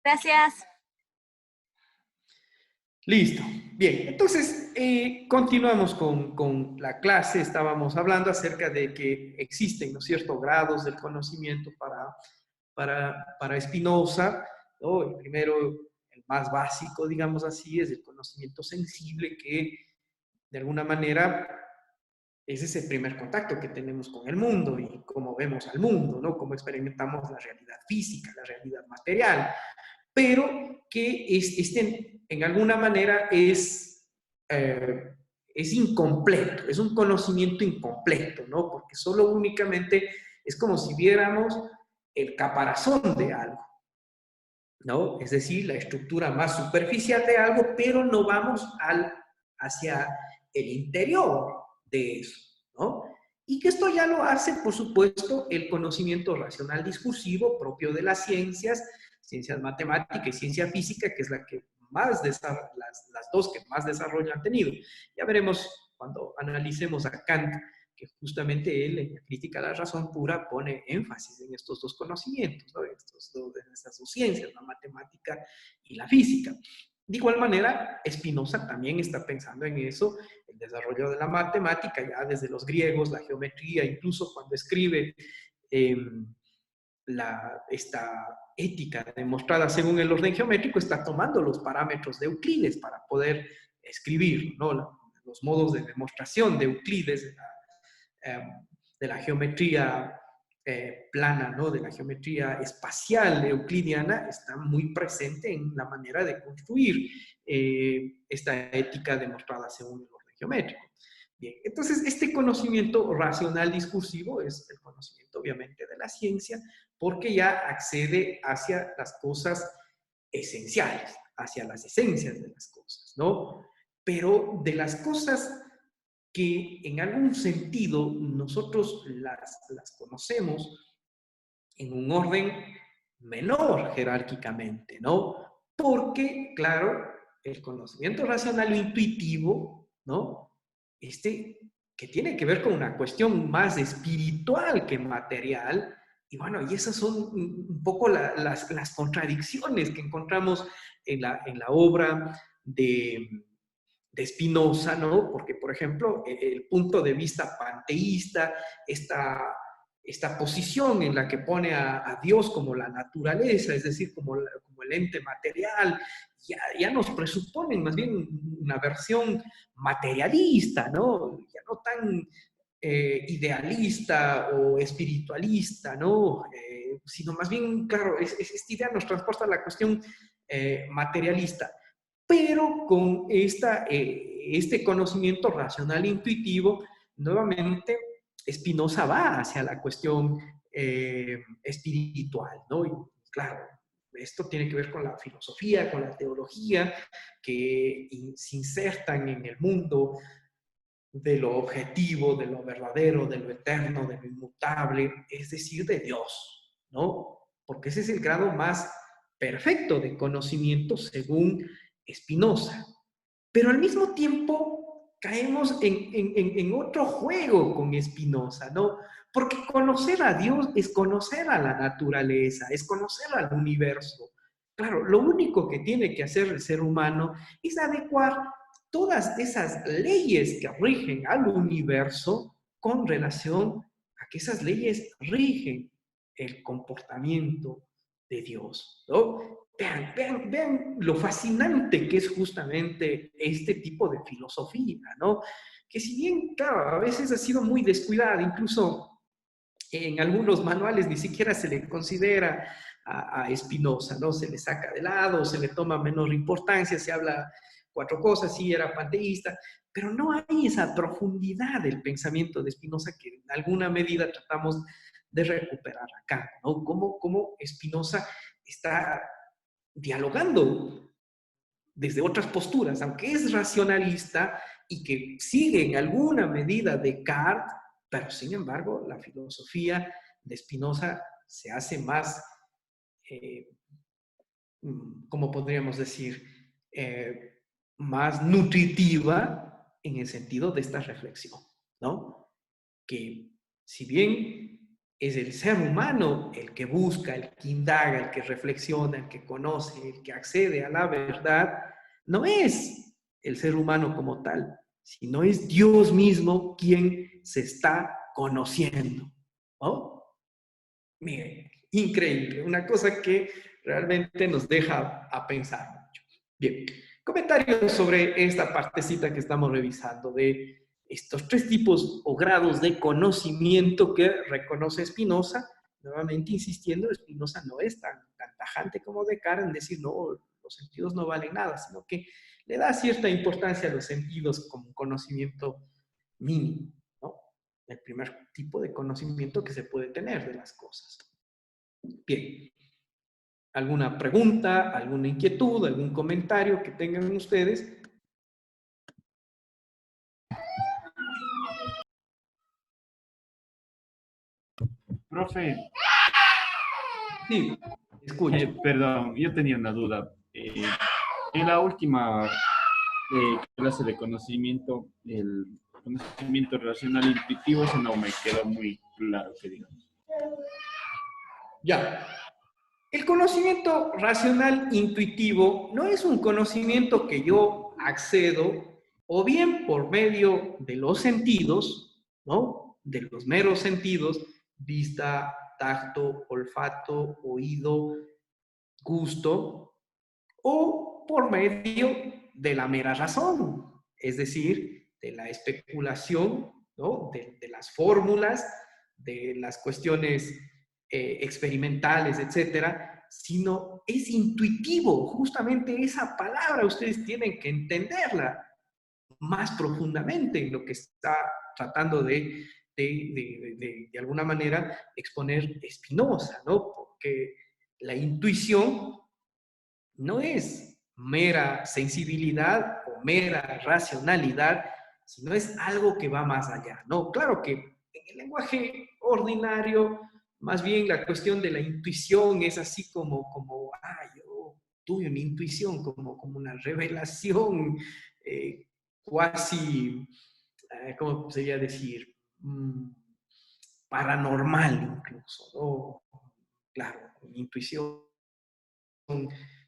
Gracias. Listo. Bien, entonces continuamos con la clase. Estábamos hablando acerca de que existen, ¿no es cierto?, grados del conocimiento para Spinoza, ¿no? El primero, el más básico, digamos así, es el conocimiento sensible, que de alguna manera ese es el primer contacto que tenemos con el mundo y cómo vemos al mundo, ¿no? Cómo experimentamos la realidad física, la realidad material, pero que en alguna manera es incompleto, es un conocimiento incompleto, ¿no? Porque solo únicamente es como si viéramos el caparazón de algo, ¿no? Es decir, la estructura más superficial de algo, pero no vamos hacia el interior de eso, ¿no? Y que esto ya lo hace, por supuesto, el conocimiento racional discursivo propio de las ciencias, ciencias matemáticas y ciencia física, que es la que más las dos que más desarrollo han tenido. Ya veremos cuando analicemos a Kant, que justamente él en la crítica a la razón pura pone énfasis en estos dos conocimientos, ¿no? En estas dos ciencias, la matemática y la física. De igual manera, Spinoza también está pensando en eso, el desarrollo de la matemática, ya desde los griegos, la geometría, incluso cuando escribe eh, esta ética demostrada según el orden geométrico, está tomando los parámetros de Euclides para poder escribir, ¿no? Los modos de demostración de Euclides, de la geometría plana, ¿no? De la geometría espacial euclidiana, está muy presente en la manera de construir esta ética demostrada según el orden geométrico. Bien, entonces este conocimiento racional discursivo es el conocimiento obviamente de la ciencia, porque ya accede hacia las cosas esenciales, hacia las esencias de las cosas, ¿no? Pero de las cosas que en algún sentido nosotros las conocemos en un orden menor jerárquicamente, ¿no? Porque, claro, el conocimiento racional o intuitivo, ¿no? Que tiene que ver con una cuestión más espiritual que material, y bueno, y esas son un poco las contradicciones que encontramos en la obra de Spinoza, ¿no? Porque, por ejemplo, el punto de vista panteísta, esta posición en la que pone a Dios como la naturaleza, es decir, como el ente material, ya nos presuponen más bien una versión materialista, ¿no? Ya no tan idealista o espiritualista, ¿no? Sino más bien, claro, esta idea nos transporta a la cuestión materialista, pero con este conocimiento racional e intuitivo, nuevamente Spinoza va hacia la cuestión espiritual, ¿no? Y claro, esto tiene que ver con la filosofía, con la teología, que se insertan en el mundo de lo objetivo, de lo verdadero, de lo eterno, de lo inmutable, es decir, de Dios, ¿no? Porque ese es el grado más perfecto de conocimiento según Spinoza. Pero al mismo tiempo caemos en otro juego con Spinoza, ¿no? Porque conocer a Dios es conocer a la naturaleza, es conocer al universo. Claro, lo único que tiene que hacer el ser humano es adecuar todas esas leyes que rigen al universo con relación a que esas leyes rigen el comportamiento de Dios, ¿no? Vean lo fascinante que es justamente este tipo de filosofía, ¿no? Que si bien, claro, a veces ha sido muy descuidada, incluso en algunos manuales ni siquiera se le considera a Spinoza, ¿no? Se le saca de lado, se le toma menor importancia, se habla cuatro cosas, sí, era panteísta, pero no hay esa profundidad del pensamiento de Spinoza que en alguna medida tratamos de recuperar acá, ¿no? Cómo Spinoza está dialogando desde otras posturas, aunque es racionalista y que sigue en alguna medida Descartes, pero sin embargo la filosofía de Spinoza se hace más, eh, ¿cómo podríamos decir? Más nutritiva en el sentido de esta reflexión, ¿no? Que si bien es el ser humano el que busca, el que indaga, el que reflexiona, el que conoce, el que accede a la verdad. No es el ser humano como tal, sino es Dios mismo quien se está conociendo, ¿no? Miren, increíble, una cosa que realmente nos deja a pensar mucho. Bien, comentarios sobre esta partecita que estamos revisando de estos tres tipos o grados de conocimiento que reconoce Spinoza. Nuevamente insistiendo, Spinoza no es tan tajante como Descartes en decir, no, los sentidos no valen nada, sino que le da cierta importancia a los sentidos como conocimiento mínimo, ¿no? El primer tipo de conocimiento que se puede tener de las cosas. Bien, ¿alguna pregunta, alguna inquietud, algún comentario que tengan ustedes? Profe, Sí, escucho. perdón, yo tenía una duda. En la última clase de conocimiento, el conocimiento racional intuitivo, eso no me quedó muy claro, que digamos. Ya. El conocimiento racional intuitivo no es un conocimiento que yo accedo o bien por medio de los sentidos, ¿no? De los meros sentidos, vista, tacto, olfato, oído, gusto, o por medio de la mera razón, es decir, de la especulación, ¿no? De las fórmulas, de las cuestiones experimentales, etcétera, sino es intuitivo. Justamente esa palabra ustedes tienen que entenderla más profundamente en lo que está tratando de alguna manera exponer Spinoza, ¿no? Porque la intuición no es mera sensibilidad o mera racionalidad, sino es algo que va más allá. No, claro que en el lenguaje ordinario, más bien la cuestión de la intuición es así yo tuve una intuición, como una revelación cuasi, ¿cómo sería decir? Paranormal incluso, ¿no? Claro, intuición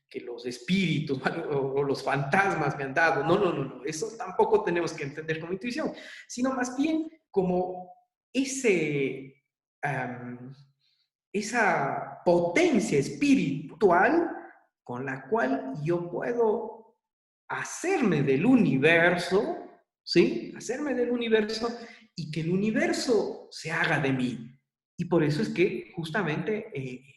que los espíritus o los fantasmas me han dado. No, no, no, no. Eso tampoco tenemos que entender como intuición, sino más bien como ese, esa potencia espiritual con la cual yo puedo hacerme del universo, ¿sí? Hacerme del universo y que el universo se haga de mí. Y por eso es que justamente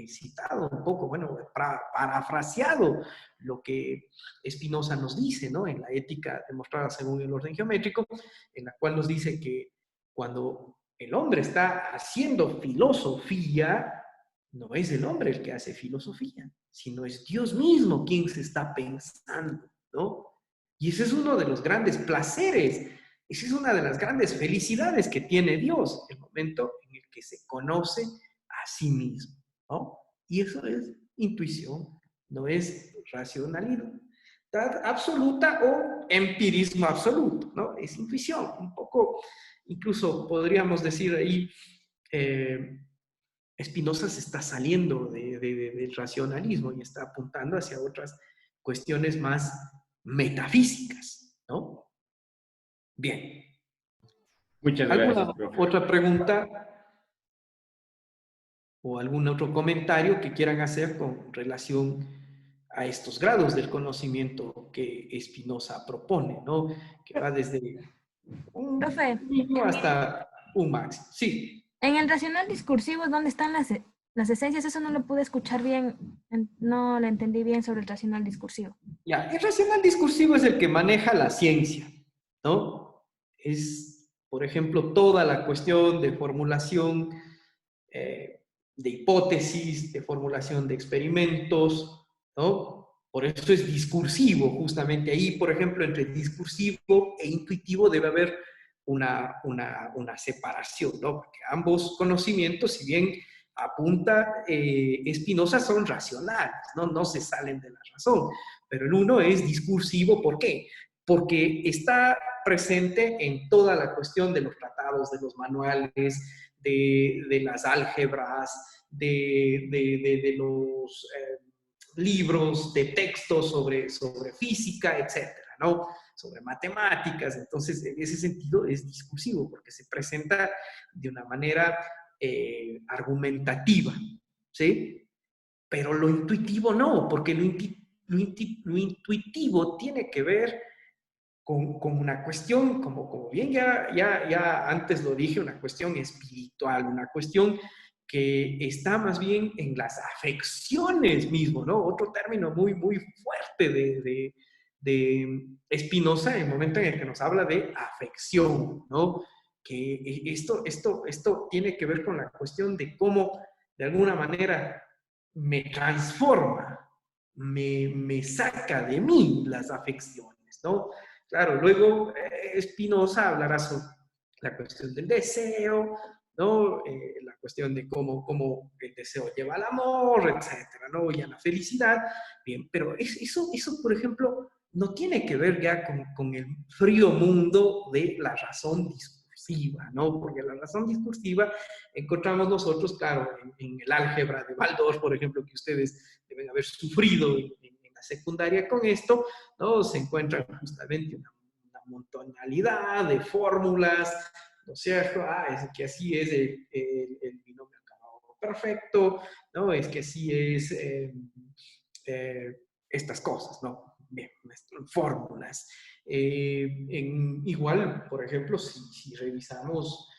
citado un poco, bueno, parafraseado lo que Spinoza nos dice, ¿no? En la ética demostrada según el orden geométrico, en la cual nos dice que cuando el hombre está haciendo filosofía, no es el hombre el que hace filosofía, sino es Dios mismo quien se está pensando, ¿no? Y ese es uno de los grandes placeres, esa es una de las grandes felicidades que tiene Dios, el momento en el que se conoce a sí mismo, ¿no? Y eso es intuición, no es racionalidad absoluta o empirismo absoluto, ¿no? Es intuición, un poco, incluso podríamos decir ahí, Spinoza se está saliendo del racionalismo y está apuntando hacia otras cuestiones más metafísicas, ¿no? Bien. Muchas ¿Alguna gracias, profe. otra pregunta o algún otro comentario que quieran hacer con relación a estos grados del conocimiento que Spinoza propone, ¿no? Que va desde un Profe, mínimo hasta un máximo. Sí. en el racional discursivo, ¿dónde están las esencias? Eso no lo pude escuchar bien, no lo entendí bien sobre el racional discursivo. Ya, el racional discursivo es el que maneja la ciencia, ¿no? Es, por ejemplo, toda la cuestión de formulación de hipótesis, de formulación de experimentos, ¿no? Por eso es discursivo, justamente ahí, por ejemplo, entre discursivo e intuitivo debe haber una separación, ¿no? Porque ambos conocimientos, si bien apunta Spinoza, son racionales, ¿no? No se salen de la razón, pero el uno es discursivo, ¿por qué? Porque está presente en toda la cuestión de los tratados, de los manuales, de las álgebras, de los libros de texto sobre física, etcétera, ¿no? Sobre matemáticas. Entonces, en ese sentido es discursivo porque se presenta de una manera argumentativa, ¿sí? Pero lo intuitivo no, porque lo intuitivo tiene que ver con una cuestión, como bien ya antes lo dije, una cuestión espiritual, una cuestión que está más bien en las afecciones mismo, ¿no? Otro término muy, muy fuerte de Spinoza en el momento en el que nos habla de afección, ¿no? Que esto tiene que ver con la cuestión de cómo, de alguna manera, me transforma, me saca de mí las afecciones, ¿no? Claro, luego Spinoza hablará sobre la cuestión del deseo, ¿no? La cuestión de cómo el deseo lleva al amor, etcétera, ¿no? Y a la felicidad. Bien, pero eso, por ejemplo, no tiene que ver ya con el frío mundo de la razón discursiva, ¿no? Porque la razón discursiva encontramos nosotros, claro, en el álgebra de Baldor, por ejemplo, que ustedes deben haber sufrido en la secundaria con esto, ¿no? Se encuentra justamente una montonalidad de fórmulas, ¿no es cierto? Es que así es el binomio acabado perfecto, ¿no? Es que así es estas cosas, ¿no? Bien, fórmulas. Igual, por ejemplo, si revisamos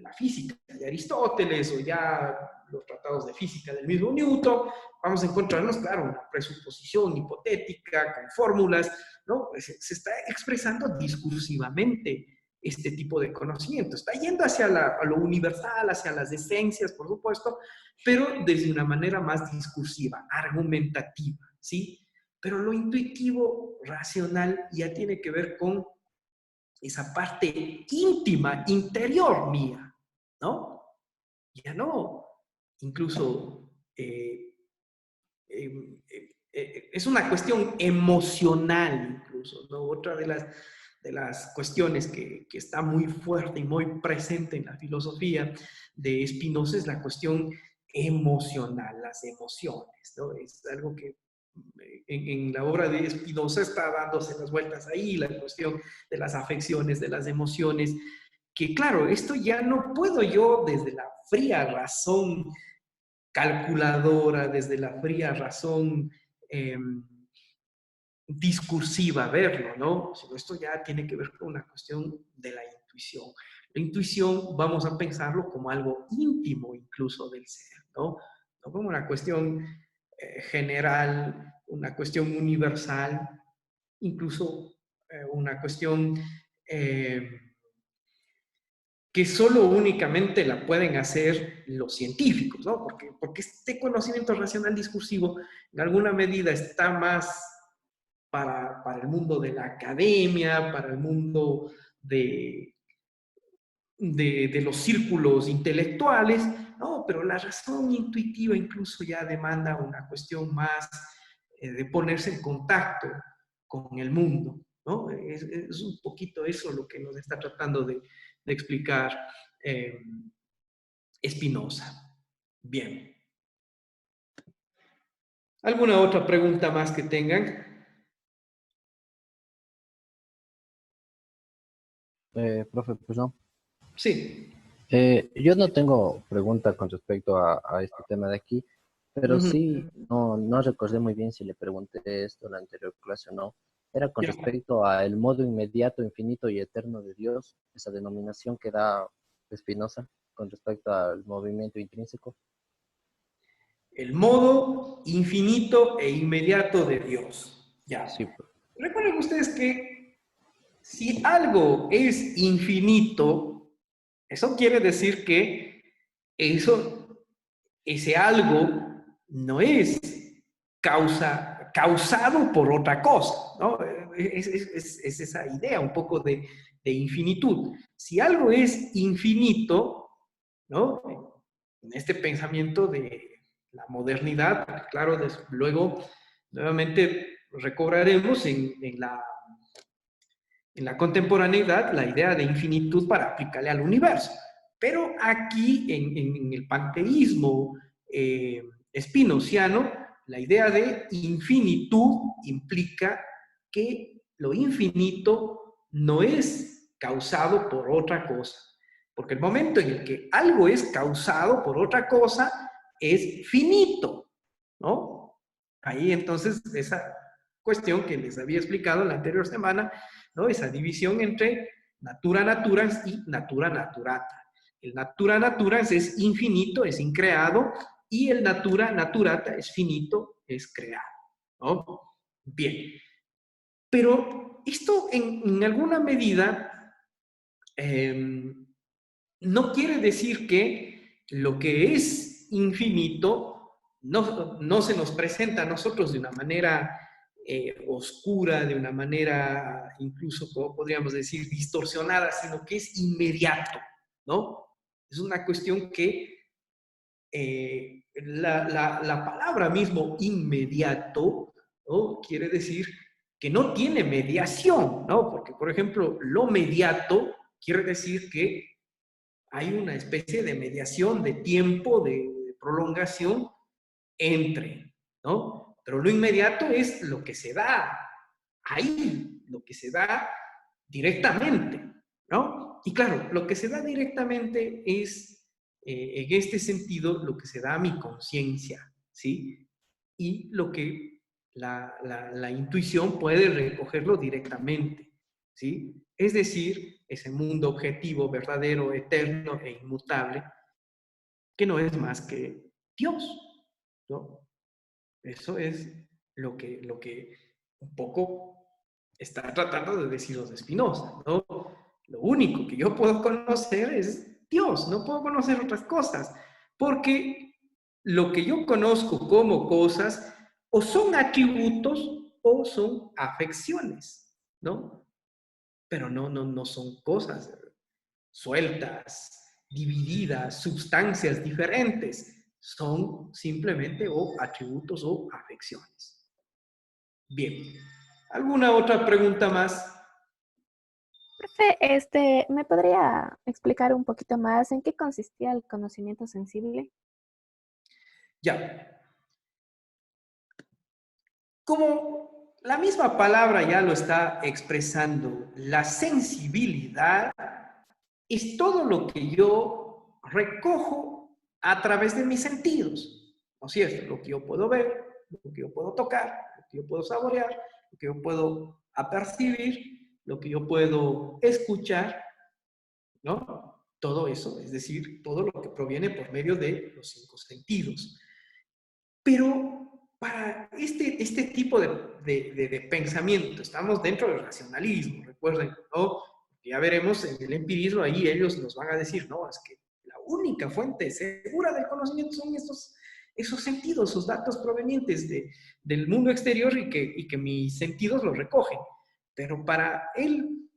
la física de Aristóteles o ya los tratados de física del mismo Newton, vamos a encontrarnos, claro, una presuposición hipotética con fórmulas, ¿no? Se está expresando discursivamente este tipo de conocimiento. Está yendo hacia lo universal, hacia las esencias, por supuesto, pero desde una manera más discursiva, argumentativa, ¿sí? Pero lo intuitivo, racional, ya tiene que ver con esa parte íntima, interior mía, ¿no? Ya no, incluso es una cuestión emocional, incluso, ¿no? Otra de las cuestiones que está muy fuerte y muy presente en la filosofía de Spinoza es la cuestión emocional, las emociones, ¿no? Es algo que en la obra de Spinoza está dándose las vueltas ahí, la cuestión de las afecciones, de las emociones, que claro, esto ya no puedo yo desde la fría razón calculadora, desde la fría razón discursiva verlo, ¿no? Sino esto ya tiene que ver con una cuestión de la intuición. La intuición vamos a pensarlo como algo íntimo incluso del ser, ¿no? No como una cuestión general, una cuestión universal, incluso una cuestión que solo únicamente la pueden hacer los científicos, ¿no? Porque este conocimiento racional discursivo en alguna medida está más para el mundo de la academia, para el mundo de los círculos intelectuales, ¿no? Pero la razón intuitiva incluso ya demanda una cuestión más de ponerse en contacto con el mundo, ¿no? Es un poquito eso lo que nos está tratando de explicar Spinoza. Bien. ¿Alguna otra pregunta más que tengan? Profe, pues no. Sí. Yo no tengo pregunta con respecto a este tema de aquí, pero sí, no recordé muy bien si le pregunté esto en la anterior clase o no. Era con Ya. respecto al modo inmediato, infinito y eterno de Dios, esa denominación que da Spinoza con respecto al movimiento intrínseco. El modo infinito e inmediato de Dios. Ya. Sí, profe. Recuerden ustedes que si algo es infinito, eso quiere decir que ese algo no es causado por otra cosa, ¿no? Es esa idea un poco de infinitud. Si algo es infinito, ¿no? En este pensamiento de la modernidad, claro, luego nuevamente recobraremos en la contemporaneidad la idea de infinitud para aplicarle al universo. Pero aquí, en el panteísmo spinoziano, la idea de infinitud implica que lo infinito no es causado por otra cosa. Porque el momento en el que algo es causado por otra cosa es finito, ¿no? Ahí entonces esa cuestión que les había explicado la anterior semana, ¿no? Esa división entre natura naturans y natura naturata. El natura naturans es infinito, es increado, y el natura naturata es finito, es creado, ¿no? Bien. Pero esto en alguna medida no quiere decir que lo que es infinito no se nos presenta a nosotros de una manera oscura, de una manera incluso, como podríamos decir, distorsionada, sino que es inmediato, ¿no? Es una cuestión que la palabra mismo inmediato, ¿no? Quiere decir que no tiene mediación, ¿no? Porque, por ejemplo, lo mediato quiere decir que hay una especie de mediación, de tiempo, de prolongación entre, ¿no? Pero lo inmediato es lo que se da ahí, lo que se da directamente, ¿no? Y claro, lo que se da directamente es, en este sentido, lo que se da a mi conciencia, ¿sí? Y lo que la intuición puede recogerlo directamente, ¿sí? Es decir, ese mundo objetivo, verdadero, eterno e inmutable, que no es más que Dios, ¿no? Eso es lo que un poco está tratando de decirnos Spinoza, ¿no? Lo único que yo puedo conocer es Dios, no puedo conocer otras cosas, porque lo que yo conozco como cosas o son atributos o son afecciones, ¿no? Pero no son cosas sueltas, divididas, sustancias diferentes. Son simplemente o atributos o afecciones. Bien. ¿Alguna otra pregunta más? Profe, ¿me podría explicar un poquito más en qué consistía el conocimiento sensible? Ya. Como la misma palabra ya lo está expresando, la sensibilidad es todo lo que yo recojo a través de mis sentidos, ¿no es cierto? Lo que yo puedo ver, lo que yo puedo tocar, lo que yo puedo saborear, lo que yo puedo apercibir, lo que yo puedo escuchar, ¿no? Todo eso, es decir, todo lo que proviene por medio de los 5 sentidos. Pero para este tipo de pensamiento, estamos dentro del racionalismo, recuerden, ¿no? Ya veremos en el empirismo, ahí ellos nos van a decir, no, es que la única fuente segura del conocimiento son esos sentidos, esos datos provenientes del mundo exterior y que mis sentidos los recogen. Pero para el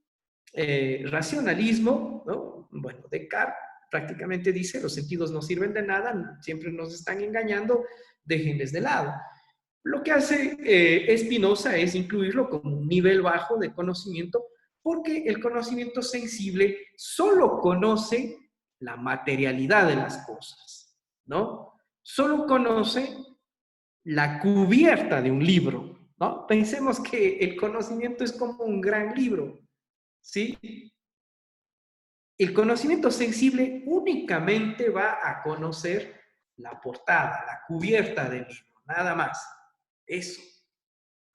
racionalismo, ¿no? Bueno, Descartes prácticamente dice, los sentidos no sirven de nada, siempre nos están engañando, déjenles de lado. Lo que hace Spinoza es incluirlo como un nivel bajo de conocimiento, porque el conocimiento sensible solo conoce la materialidad de las cosas, ¿no? Solo conoce la cubierta de un libro, ¿no? Pensemos que el conocimiento es como un gran libro, ¿sí? El conocimiento sensible únicamente va a conocer la portada, la cubierta del libro, nada más. Eso,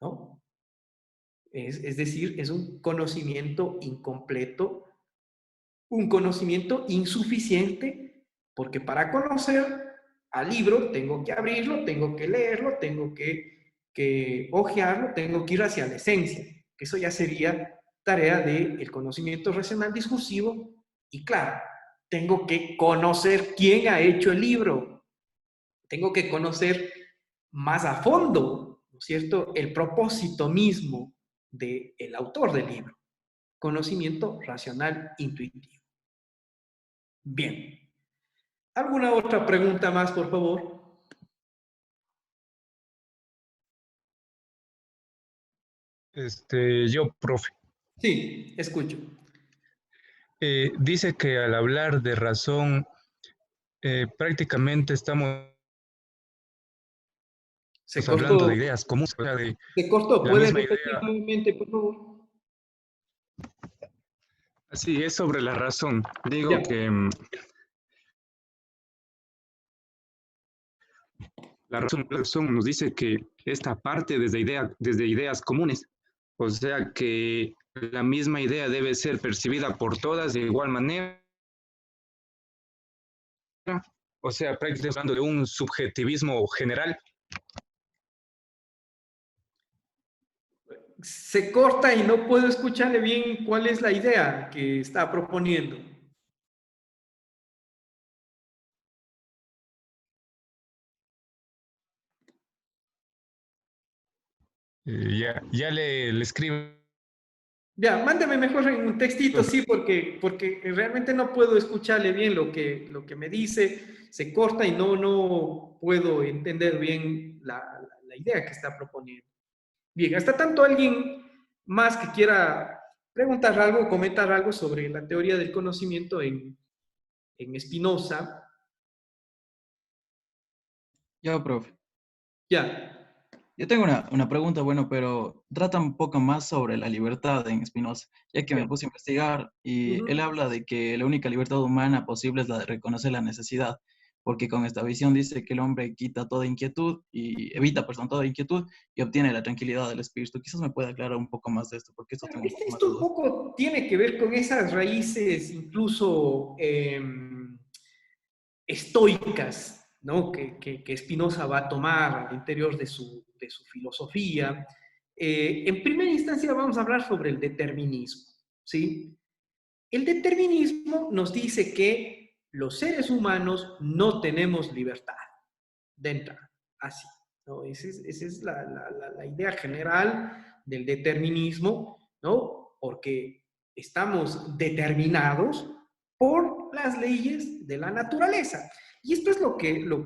¿no? Es decir, es un conocimiento incompleto, un conocimiento insuficiente, porque para conocer al libro tengo que abrirlo, tengo que leerlo, tengo que hojearlo, tengo que ir hacia la esencia. Eso ya sería tarea del conocimiento racional discursivo. Y claro, tengo que conocer quién ha hecho el libro. Tengo que conocer más a fondo, ¿no es cierto?, el propósito mismo del autor del libro. Conocimiento racional intuitivo. Bien. ¿Alguna otra pregunta más, por favor? Yo, profe. Sí, escucho. Dice que al hablar de razón, prácticamente estamos Se hablando de cortó, ideas comunes, o sea, de se cortó. la ¿Puedes misma repetir idea. nuevamente, por favor? Así es sobre la razón. Digo Ya. que la razón nos dice que esta parte desde ideas comunes, o sea que la misma idea debe ser percibida por todas de igual manera, o sea, prácticamente hablando de un subjetivismo general. Se corta y no puedo escucharle bien cuál es la idea que está proponiendo. Ya le escribo. Ya, mándame mejor en un textito, sí, porque realmente no puedo escucharle bien lo que me dice, se corta y no puedo entender bien la idea que está proponiendo. Bien, hasta tanto alguien más que quiera preguntar algo, comentar algo sobre la teoría del conocimiento en Spinoza. Yo, profe. Ya, Yo tengo una pregunta, bueno, pero trata un poco más sobre la libertad en Spinoza, ya que ya. me puse a investigar y él Ujú. habla de que la única libertad humana posible es la de reconocer la necesidad, porque con esta visión dice que el hombre quita toda inquietud y evita, perdón, toda inquietud y obtiene la tranquilidad del espíritu. Quizás me pueda aclarar un poco más de esto, porque esto tengo un poco más Esto de un duda. poco tiene que ver con esas raíces incluso estoicas, ¿no? Que Spinoza va a tomar al interior de su filosofía. En primera instancia vamos a hablar sobre el determinismo, ¿sí? El determinismo nos dice que los seres humanos no tenemos libertad de entrada, así, ¿no? Esa es la idea general del determinismo, ¿no? Porque estamos determinados por las leyes de la naturaleza. Y esto es lo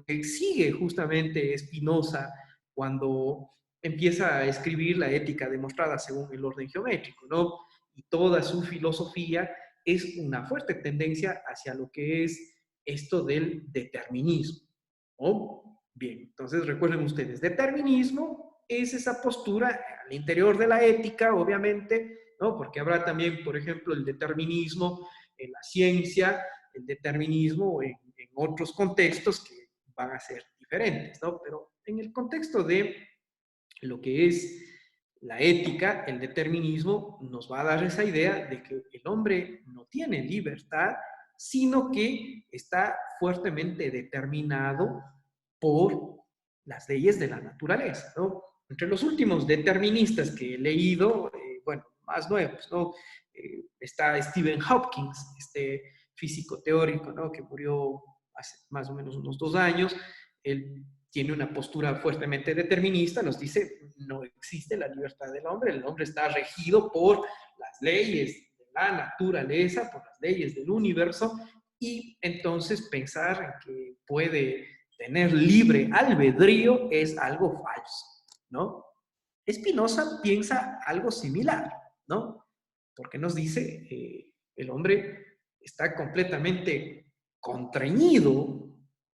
que sigue justamente Spinoza cuando empieza a escribir la ética demostrada según el orden geométrico, ¿no? Y toda su filosofía es una fuerte tendencia hacia lo que es esto del determinismo, ¿no? Bien, entonces recuerden ustedes, determinismo es esa postura al interior de la ética, obviamente, ¿no? Porque habrá también, por ejemplo, el determinismo en la ciencia, el determinismo en otros contextos que van a ser diferentes, ¿no? Pero en el contexto de lo que es la ética, el determinismo nos va a dar esa idea de que el hombre no tiene libertad, sino que está fuertemente determinado por las leyes de la naturaleza, ¿no? Entre los últimos deterministas que he leído, bueno, más nuevos, ¿no? Está Stephen Hawking, este físico teórico, ¿no? Que murió hace más o menos unos 2 años. Él tiene una postura fuertemente determinista, nos dice, no existe la libertad del hombre, el hombre está regido por las leyes de la naturaleza, por las leyes del universo, y entonces pensar en que puede tener libre albedrío es algo falso, ¿no? Spinoza piensa algo similar, ¿no? Porque nos dice, el hombre está completamente contrañido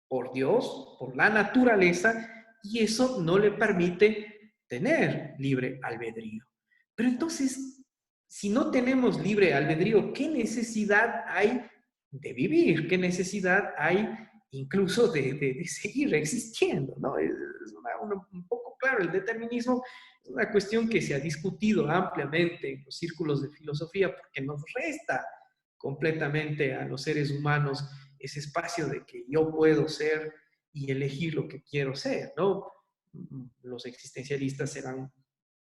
por Dios, por la naturaleza, y eso no le permite tener libre albedrío. Pero entonces, si no tenemos libre albedrío, ¿qué necesidad hay de vivir? ¿Qué necesidad hay incluso de seguir existiendo? ¿No? Es un poco claro, el determinismo es una cuestión que se ha discutido ampliamente en los círculos de filosofía porque nos resta completamente a los seres humanos ese espacio de que yo puedo ser y elegir lo que quiero ser, ¿no? Los existencialistas serán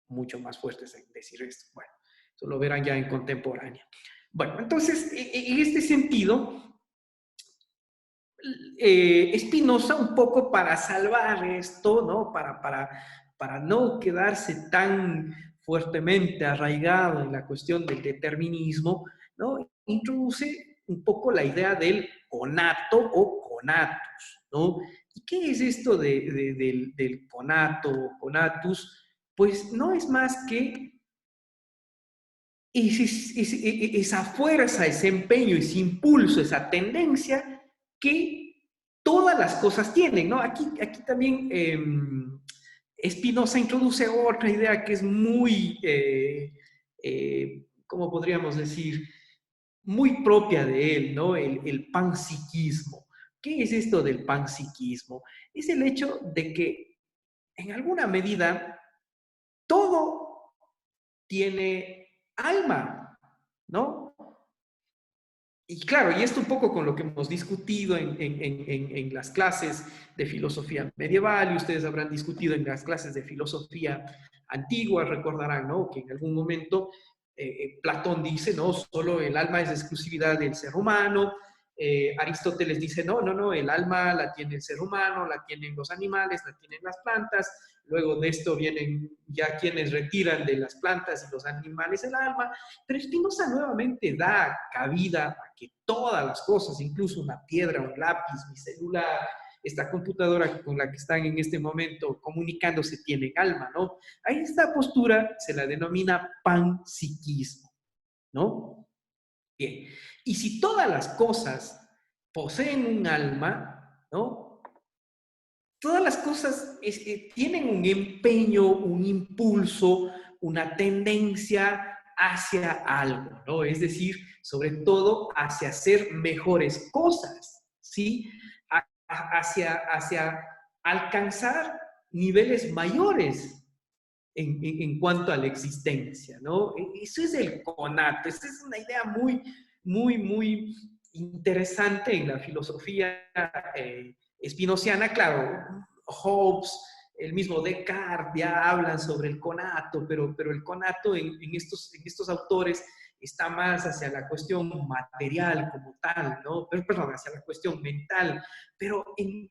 mucho más fuertes en decir esto. Bueno, eso lo verán ya en contemporánea. Bueno, entonces, en este sentido, Spinoza un poco para salvar esto, ¿no? Para no quedarse tan fuertemente arraigado en la cuestión del determinismo, ¿no? Introduce un poco la idea del conato o conatus, ¿no? ¿Y qué es esto del conato o conatus? Pues no es más que esa fuerza, ese empeño, ese impulso, esa tendencia que todas las cosas tienen, ¿no? Aquí también Spinoza introduce otra idea que es muy, ¿cómo podríamos decir? Muy propia de él, ¿no? El panpsiquismo. ¿Qué es esto del panpsiquismo? Es el hecho de que, en alguna medida, todo tiene alma, ¿no? Y claro, y esto un poco con lo que hemos discutido en las clases de filosofía medieval, y ustedes habrán discutido en las clases de filosofía antigua, recordarán, ¿no? Que en algún momento Platón dice, no, solo el alma es exclusividad del ser humano. Aristóteles dice, no, el alma la tiene el ser humano, la tienen los animales, la tienen las plantas. Luego de esto vienen ya quienes retiran de las plantas y los animales el alma. Pero Spinoza nuevamente da cabida a que todas las cosas, incluso una piedra, un lápiz, mi celular, esta computadora con la que están en este momento comunicándose, tienen alma, ¿no? A esta postura se la denomina panpsiquismo, ¿no? Bien, y si todas las cosas poseen un alma, ¿no? Todas las cosas tienen un empeño, un impulso, una tendencia hacia algo, ¿no? Es decir, sobre todo hacia hacer mejores cosas, ¿sí? Hacia alcanzar niveles mayores en cuanto a la existencia, ¿no? Eso es el conato, esa es una idea muy interesante en la filosofía spinoziana. Claro, Hobbes, el mismo Descartes ya hablan sobre el conato, pero el conato en estos autores está más hacia la cuestión material como tal, ¿no? Perdón, hacia la cuestión mental. Pero en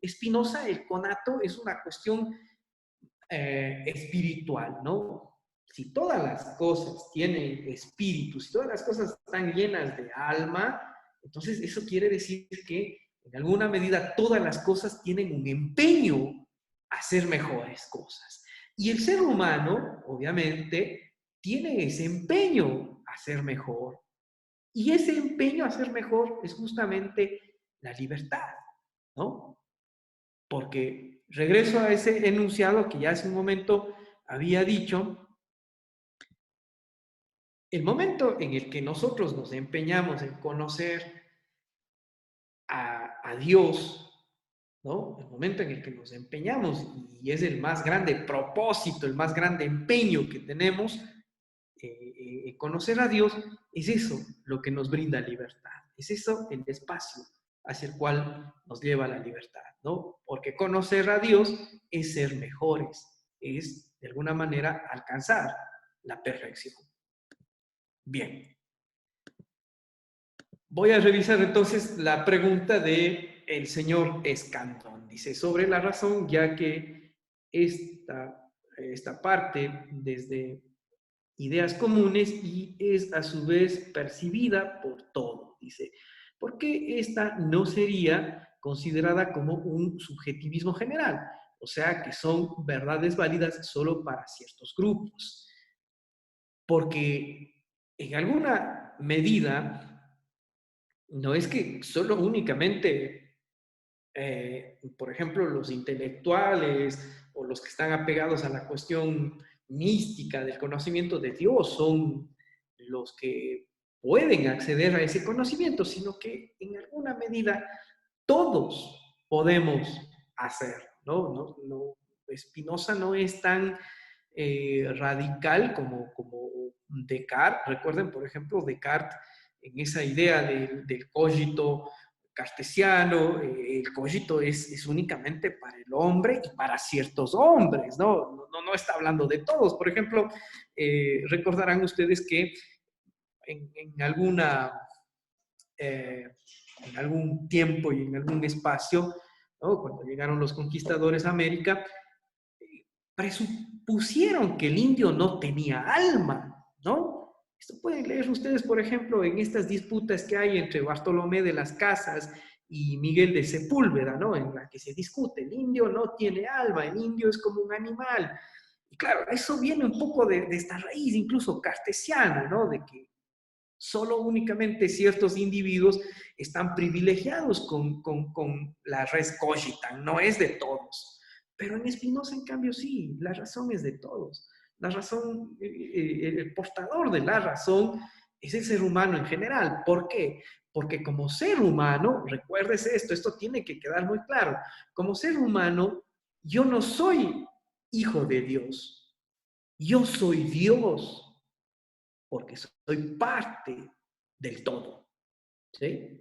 Spinoza el conato es una cuestión espiritual, ¿no? Si todas las cosas tienen espíritu, si todas las cosas están llenas de alma, entonces eso quiere decir que en alguna medida todas las cosas tienen un empeño a hacer mejores cosas. Y el ser humano, obviamente, tiene ese empeño a ser mejor. Y ese empeño a ser mejor es justamente la libertad, ¿no? Porque regreso a ese enunciado que ya hace un momento había dicho, el momento en el que nosotros nos empeñamos en conocer a Dios, ¿no? El momento en el que nos empeñamos, y es el más grande propósito, el más grande empeño que tenemos, conocer a Dios, es eso lo que nos brinda libertad, es eso el espacio hacia el cual nos lleva la libertad, ¿no? Porque conocer a Dios es ser mejores, es de alguna manera alcanzar la perfección. Bien. Voy a revisar entonces la pregunta del señor Escandón. Dice, sobre la razón, ya que esta parte desde ideas comunes y es a su vez percibida por todo. Dice, ¿por qué esta no sería considerada como un subjetivismo general? O sea, que son verdades válidas solo para ciertos grupos. Porque en alguna medida no es que solo únicamente, por ejemplo, los intelectuales o los que están apegados a la cuestión mística del conocimiento de Dios son los que pueden acceder a ese conocimiento, sino que en alguna medida todos podemos hacerlo, ¿no? Spinoza no es tan radical como Descartes. Recuerden, por ejemplo, Descartes en esa idea del cogito cartesiano, el cogito es únicamente para el hombre y para ciertos hombres, ¿no? No está hablando de todos. Por ejemplo, recordarán ustedes que en algún tiempo y en algún espacio, ¿no? Cuando llegaron los conquistadores a América, presupusieron que el indio no tenía alma, ¿no? Esto pueden leer ustedes, por ejemplo, en estas disputas que hay entre Bartolomé de las Casas y Miguel de Sepúlveda, ¿no? En la que se discute, el indio no tiene alma, el indio es como un animal. Y claro, eso viene un poco de esta raíz incluso cartesiana, ¿no? De que solo únicamente ciertos individuos están privilegiados con la res cogitan, no es de todos. Pero en Spinoza, en cambio, sí, la razón es de todos. La razón, el portador de la razón es el ser humano en general. ¿Por qué? Porque como ser humano, recuérdese esto tiene que quedar muy claro, como ser humano, yo no soy hijo de Dios, yo soy Dios porque soy parte del todo. ¿Sí?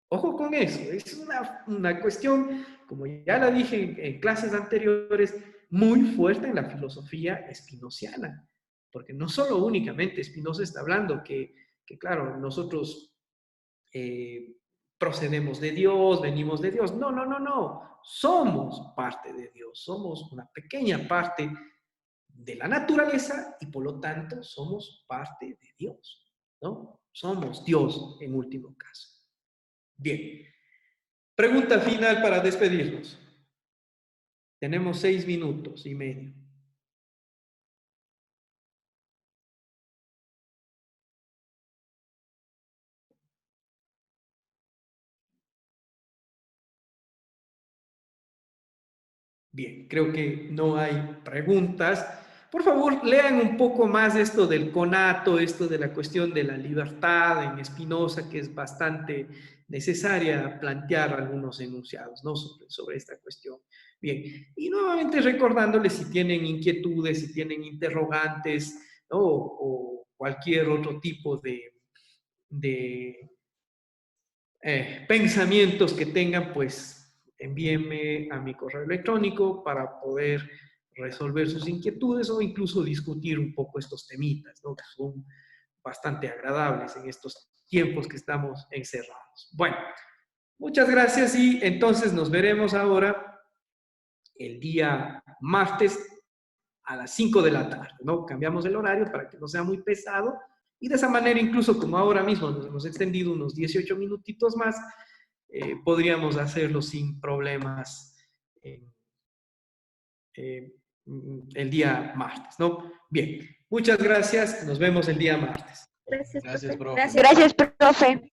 Ojo con eso, es una cuestión, como ya la dije en clases anteriores, muy fuerte en la filosofía espinociana, porque no solo únicamente Spinoza está hablando que claro, nosotros procedemos de Dios, venimos de Dios. No, no, no, no, somos parte de Dios, somos una pequeña parte de la naturaleza y por lo tanto somos parte de Dios, ¿no? Somos Dios en último caso. Bien. Pregunta final para despedirnos. Tenemos 6 minutos y medio. Bien, creo que no hay preguntas. Por favor, lean un poco más esto del conato, esto de la cuestión de la libertad en Spinoza, que es bastante necesaria plantear algunos enunciados, ¿no? sobre esta cuestión. Bien, y nuevamente recordándoles si tienen inquietudes, si tienen interrogantes, ¿no? O cualquier otro tipo de pensamientos que tengan, pues envíenme a mi correo electrónico para poder resolver sus inquietudes o incluso discutir un poco estos temitas, ¿no? Que son bastante agradables en estos tiempos que estamos encerrados. Bueno, muchas gracias y entonces nos veremos ahora el día martes a las 5 de la tarde, ¿no? Cambiamos el horario para que no sea muy pesado y de esa manera, incluso como ahora mismo nos hemos extendido unos 18 minutitos más, podríamos hacerlo sin problemas el día martes, ¿no? Bien, muchas gracias, nos vemos el día martes. Gracias, Gracias, profe. profe. Gracias. Gracias, profe.